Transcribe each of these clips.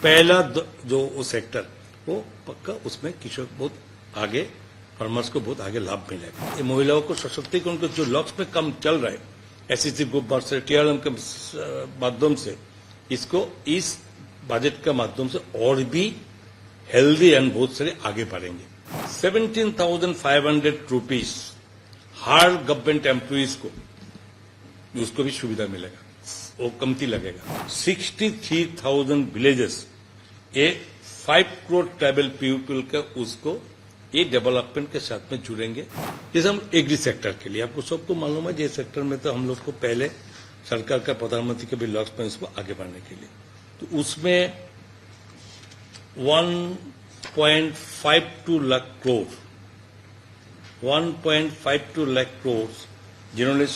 पहला जो वो सेक्टर वो पक्का उसमें किशोर बहुत आगे, फार्मर्स को बहुत आगे लाभ मिलेगा। ये महिलाओं को सशक्तिकरण के जो लक्ष्य में काम चल रहा है एसएसजी ग्रुप से टीआरएम के माध्यम से, इसको इस बजट के माध्यम से और भी हेल्दी एंड बहुत सारे आगे बढ़ेंगे। 17,500 रुपीज हर गवर्नमेंट एम्प्लॉइज को उसको भी सुविधा मिलेगा, वो कमती लगेगा। 63,000 विलेजेस ये 5 करोड़ ट्राइबल पीपल का उसको ये डेवलपमेंट के साथ में जुड़ेंगे। जैसे हम एग्री सेक्टर के लिए, आपको सबको मालूम है ये सेक्टर में तो हम लोग को पहले सरकार का प्रधानमंत्री के भी लक्ष्य में इसको आगे बढ़ने के लिए, तो उसमें 1.52 लाख करोड़ 1.52 लाख करोड़ जिन्होंने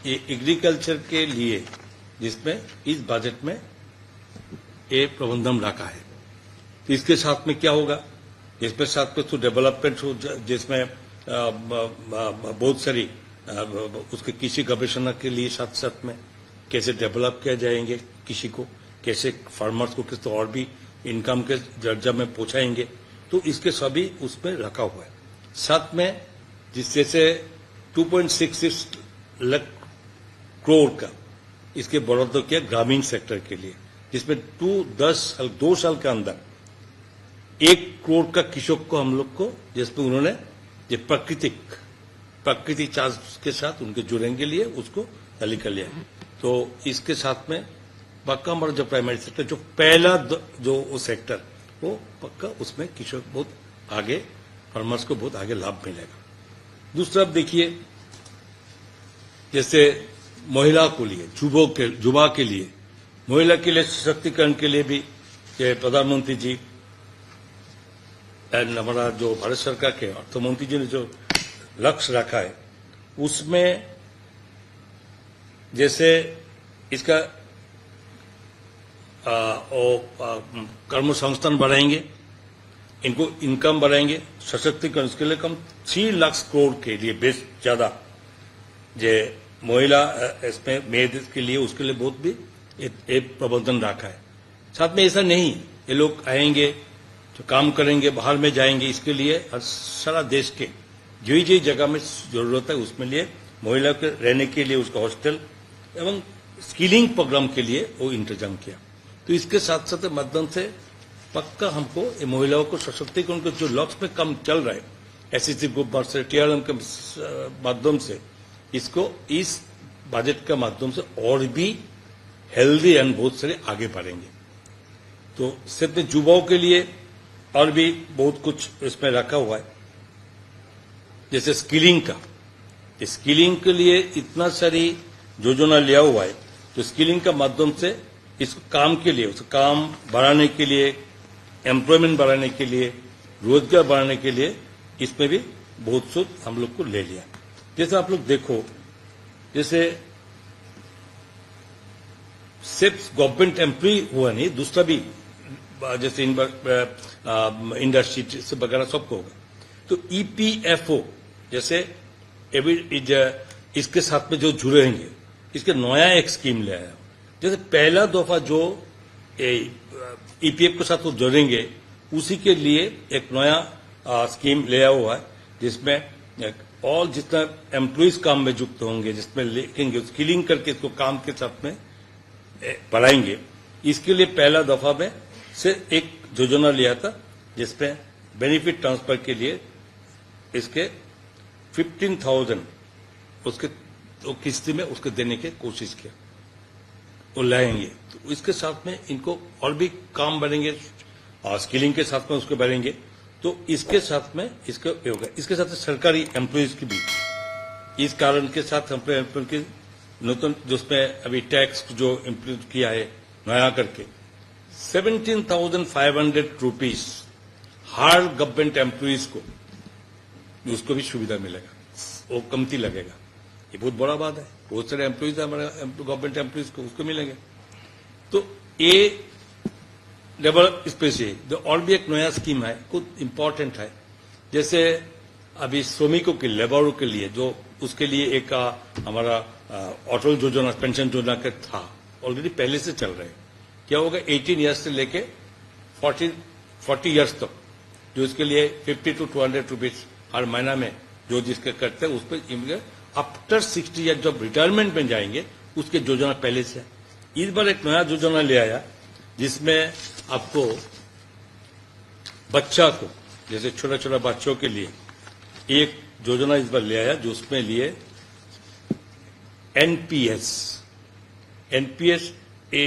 ये एग्रीकल्चर के लिए, जिसमें इस बजट में ये प्रबंधन रखा है। तो इसके साथ में क्या होगा, इसके साथ में तो डेवलपमेंट हो, जिसमें बहुत सारी उसके कृषि गवेषणा के लिए साथ साथ में कैसे डेवलप किया जाएंगे, कृषि को कैसे फार्मर्स को किस और भी इनकम के दर्जा में पहुंचाएंगे, तो इसके सभी उसमें रखा हुआ है। साथ में जिससे से 2.66 लाख करोड़ का इसके बढ़ोतरी किया ग्रामीण सेक्टर के लिए, जिसमें 2 साल के अंदर 1 करोड़ का कृषक को हम लोग को, जिसमें उन्होंने ये प्रकृति चार्ज के साथ उनके जुड़ने के लिए उसको तालिका लिया। तो इसके साथ में पक्का हमारा जो प्राइमरी सेक्टर, जो पहला जो वो सेक्टर वो पक्का उसमें कृषक बहुत आगे, फार्मर्स को बहुत आगे लाभ मिलेगा। दूसरा आप देखिए, जैसे महिला को लिए, युवा के लिए, महिला के लिए सशक्तिकरण के लिए भी प्रधानमंत्री जी एंड हमारा जो भारत सरकार के अर्थमंत्री जी ने जो लक्ष्य रखा है, उसमें जैसे इसका कर्म संस्थान बढ़ाएंगे, इनको इनकम बढ़ाएंगे, सशक्तिकरण के लिए कम 3 लाख करोड़ के लिए बेस ज्यादा जो महिला इसमें मेद के लिए, उसके लिए बहुत भी एक प्रबंधन रखा है। साथ में ऐसा नहीं ये लोग आएंगे जो काम करेंगे, बाहर में जाएंगे, इसके लिए सारा देश के जो जगह में जरूरत है उसमें लिए महिला के रहने के लिए उसका हॉस्टल एवं स्किलिंग प्रोग्राम के लिए वो इंतजाम किया। तो इसके साथ साथ माध्यम से पक्का हमको ये महिलाओं को सशक्तिकरण के जो लक्ष्य में काम चल रहा है एसएसजी ग्रुप से टीआरएम के माध्यम से, इसको इस बजट के माध्यम से और भी हेल्दी एंड बहुत सारे आगे बढ़ेंगे। तो सिर्फ युवाओं के लिए और भी बहुत कुछ इसमें रखा हुआ है, जैसे स्किलिंग का, स्किलिंग के लिए इतना सारी योजना लिया हुआ है। तो स्किलिंग का माध्यम से इस काम के लिए, उस काम बढ़ाने के लिए, एम्प्लॉयमेंट बढ़ाने के लिए, रोजगार बढ़ाने के लिए इसमें भी बहुत कुछ हम लोग को ले लिया। जैसे आप लोग देखो, जैसे सिर्फ गवर्नमेंट एम्प्लॉय हुआ नहीं, दूसरा भी जैसे इंडस्ट्री से वगैरह सबको होगा। तो ईपीएफओ जैसे इसके साथ में जो जुड़ेंगे, इसके नया एक स्कीम ले आया। जैसे पहला दफा जो ईपीएफ के साथ वो जुड़ेंगे, उसी के लिए एक नया स्कीम ले आया हुआ है, जिसमें और जितना एम्प्लॉइज काम में युक्त होंगे, जिसमें लिखेंगे स्किलिंग करके इसको काम के साथ में बढ़ाएंगे। इसके लिए पहला दफा में से एक योजना लिया था, जिसमें बेनिफिट ट्रांसफर के लिए इसके 15,000 उसके तो किस्ती में उसके देने की कोशिश किया, वो लाएंगे। तो इसके साथ में इनको और भी काम बढ़ेंगे और स्किलिंग के साथ में उसको बढ़ेंगे। तो इसके साथ में इसका होगा। इसके साथ सरकारी एम्प्लॉइज की भी इस कारण के साथ एम्प्लॉय की नूतन जिसमें अभी टैक्स जो इम्प्लीमेंट किया है नया करके 17,500 रुपीज हर गवर्नमेंट एम्प्लॉइज को उसको भी सुविधा मिलेगा, वो कमती लगेगा। ये बहुत बड़ा बात है। बहुत सारे एम्प्लॉइज हमारे गवर्नमेंट एम्प्लॉइज को उसको मिलेंगे। तो ये डेवलप स्पेशली और भी एक नया स्कीम है, कुछ इंपॉर्टेंट है। जैसे अभी श्रमिकों के लेबरों के लिए जो उसके लिए एक हमारा अटल योजना पेंशन योजना का था, ऑलरेडी पहले से चल रहे हैं। क्या होगा 18 ईयर्स से लेके 40 ईयर्स तक, जो इसके लिए 50 to 200 रुपीज हर महीना में जो जिसके करते हैं उस पर आफ्टर 60 ईयर जब रिटायरमेंट में जाएंगे उसके योजना पहले से है। इस बार एक नया योजना ले आया जिसमें आपको बच्चा को, जैसे छोटा छोटा बच्चों के लिए एक योजना इस बार ले आया जो उसमें लिए एनपीएस ए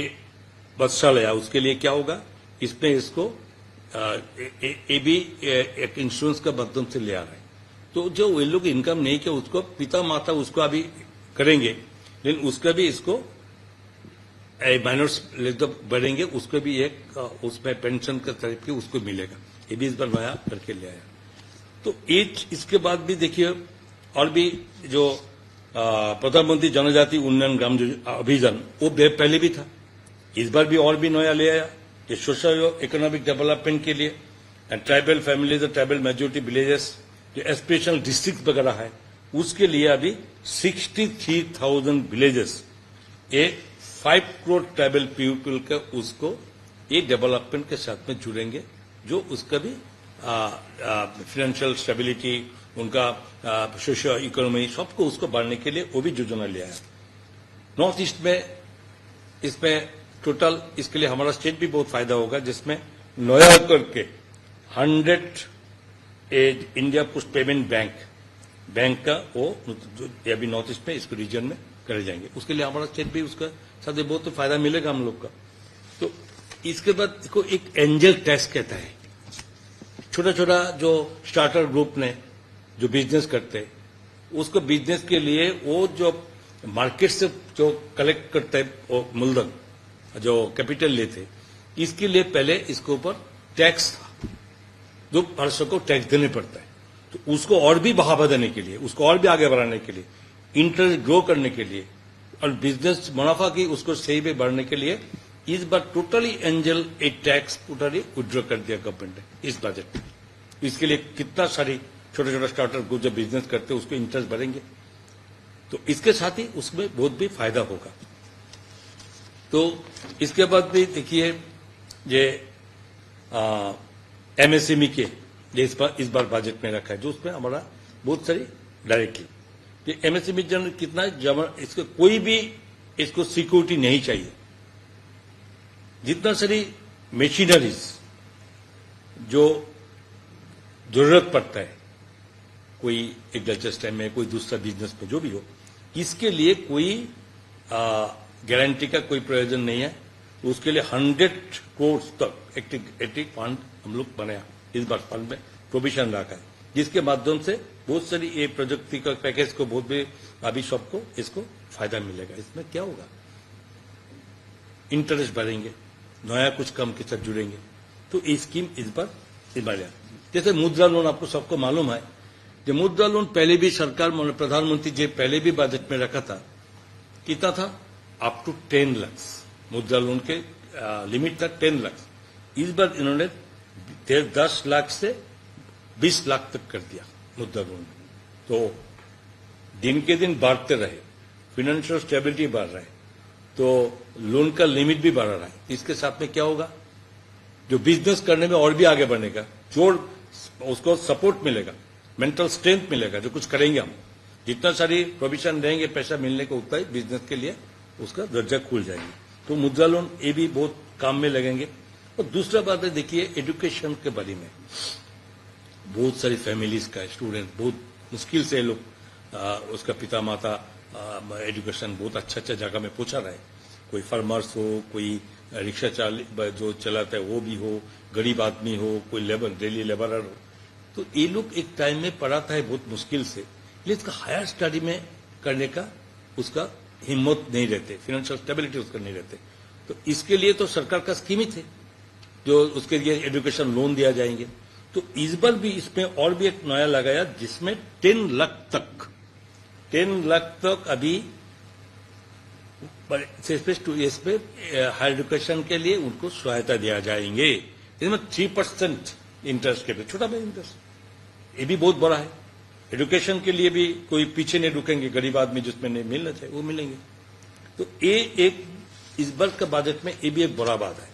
बच्चा लाया। उसके लिए क्या होगा, इसमें इसको ये भी एक इंश्योरेंस का माध्यम से ले आ रहा है। तो जो वे लोग इनकम नहीं किया उसको पिता माता उसको अभी करेंगे, लेकिन उसका भी इसको माइनर्स जब बढ़ेंगे उसको भी एक उसमें पेंशन का तरफ की उसको मिलेगा। ये भी इस बार नया करके ले आया। तो इसके बाद भी देखिए और भी जो प्रधानमंत्री जनजाति उन्नयन ग्राम अभियान वो पहले भी था, इस बार भी और भी नया ले आया। ये सोशल इकोनॉमिक डेवलपमेंट के लिए ट्राइबल फैमिलीज और ट्राइबल मेजोरिटी विलेजेस जो एस्पिरेशनल डिस्ट्रिक्ट वगैरह है उसके लिए अभी 63,000 विलेजेस एक 5 करोड़ ट्राइबल पीपल का उसको ये डेवलपमेंट के साथ में जुड़ेंगे, जो उसका भी फाइनेंशियल स्टेबिलिटी उनका सोशल इकोनॉमी सबको उसको बढ़ने के लिए वो भी योजना ले आया। नॉर्थ ईस्ट में इसमें टोटल इसके लिए हमारा स्टेट भी बहुत फायदा होगा, जिसमें नया करके 100 इंडिया पोस्ट पेमेंट बैंक का वो अभी नॉर्थ ईस्ट में इसको रीजन में करे जाएंगे। उसके लिए हमारा स्टेट भी उसका साथ बहुत तो फायदा मिलेगा हम लोग का। तो इसके बाद इसको एक एंजल टैक्स कहता है। छोटा छोटा जो स्टार्टर ग्रुप ने जो बिजनेस करते हैं उसको बिजनेस के लिए वो जो मार्केट से जो कलेक्ट करते हैं वो मूलधन जो कैपिटल लेते, इसके लिए पहले इसके ऊपर टैक्स था, जो भारत को टैक्स देने पड़ता है। तो उसको और भी बढ़ावा देने के लिए, उसको और भी आगे बढ़ाने के लिए, इंटरेस्ट ग्रो करने के लिए और बिजनेस मुनाफा की उसको सही में बढ़ने के लिए इस बार टोटली एंजल ए टैक्स टोटली विड्रॉ कर दिया गवर्नमेंट ने इस बजट में। इसके लिए कितना सारी छोटे छोटे स्टार्टअप ग्रुप जो बिजनेस करते हैं उसको इंटरेस्ट बढ़ेंगे, तो इसके साथ ही उसमें बहुत भी फायदा होगा। तो इसके बाद भी देखिए ये एमएसएमई के ये इस बार बजट में रखा है, जो उसमें हमारा बहुत सारी डायरेक्टली ये एमएसएमई जनरल कितना इसको कोई भी इसको सिक्योरिटी नहीं चाहिए। जितना सारी मशीनरीज जो जरूरत पड़ता है कोई एग्रीकल्चर टाइम में कोई दूसरा बिजनेस में जो भी हो, इसके लिए कोई गारंटी का कोई प्रयोजन नहीं है। उसके लिए 100 करोड़ तक एक्टिव फंड हम लोग बनाया, इस बार फंड में प्रोविजन रखा है, जिसके माध्यम से बहुत सारी ये प्रगति का पैकेज को बहुत भी अभी सबको इसको फायदा मिलेगा। इसमें क्या होगा, इंटरेस्ट बढ़ेंगे, नया कुछ कम के साथ जुड़ेंगे। तो ये स्कीम इस बार जैसे मुद्रा लोन आपको सबको मालूम है, जो मुद्रा लोन पहले भी सरकार प्रधानमंत्री जी पहले भी बजट में रखा था, कितना था अप टू 10 लाख मुद्रा लोन के लिमिट था 10 लाख। इस बार इन्होंने 10 लाख से 20 लाख तक कर दिया मुद्रा लोन। तो दिन के दिन बढ़ते रहे, फाइनेंशियल स्टेबिलिटी बढ़ रहा है, तो लोन का लिमिट भी बढ़ रहा है। इसके साथ में क्या होगा, जो बिजनेस करने में और भी आगे बढ़ेगा, जो उसको सपोर्ट मिलेगा, मेंटल स्ट्रेंथ मिलेगा, जो कुछ करेंगे हम, जितना सारी प्रोविजन रहेंगे पैसा मिलने को उतना ही बिजनेस के लिए उसका दर्जा खुल जाएगी। तो मुद्रा लोन ये भी बहुत काम में लगेंगे। और दूसरा बात है, देखिए एजुकेशन के बारे में बहुत सारी फैमिलीज का स्टूडेंट बहुत मुश्किल से लोग उसका पिता माता एजुकेशन बहुत अच्छा जगह में पहुंचा रहा है। कोई फार्मर्स हो, कोई रिक्शा जो चलाता है वो भी हो, गरीब आदमी हो, कोई लेबर डेली लेबरर हो, तो ये लोग एक टाइम में पढ़ाता है बहुत मुश्किल से, लेकिन इसका हायर स्टडी में करने का उसका हिम्मत नहीं रहते, फाइनेंशियल स्टेबिलिटी उसका नहीं रहते। तो इसके लिए तो सरकार का स्कीम ही थे जो उसके लिए एजुकेशन लोन दिया जाएंगे। तो इस बार भी इसमें और भी एक नया लगाया जिसमें 10 लाख तक अभी हायर एजुकेशन के लिए उनको सहायता दिया जाएंगे। इसमें 3% इंटरेस्ट के लिए, छोटा में इंटरेस्ट, ये भी बहुत बड़ा है। एजुकेशन के लिए भी कोई पीछे नहीं रुकेंगे, गरीब आदमी जिसमें नहीं मिलना चाहिए वो मिलेंगे। तो ये एक इस बार का बजट में ये भी एक बड़ा बात है।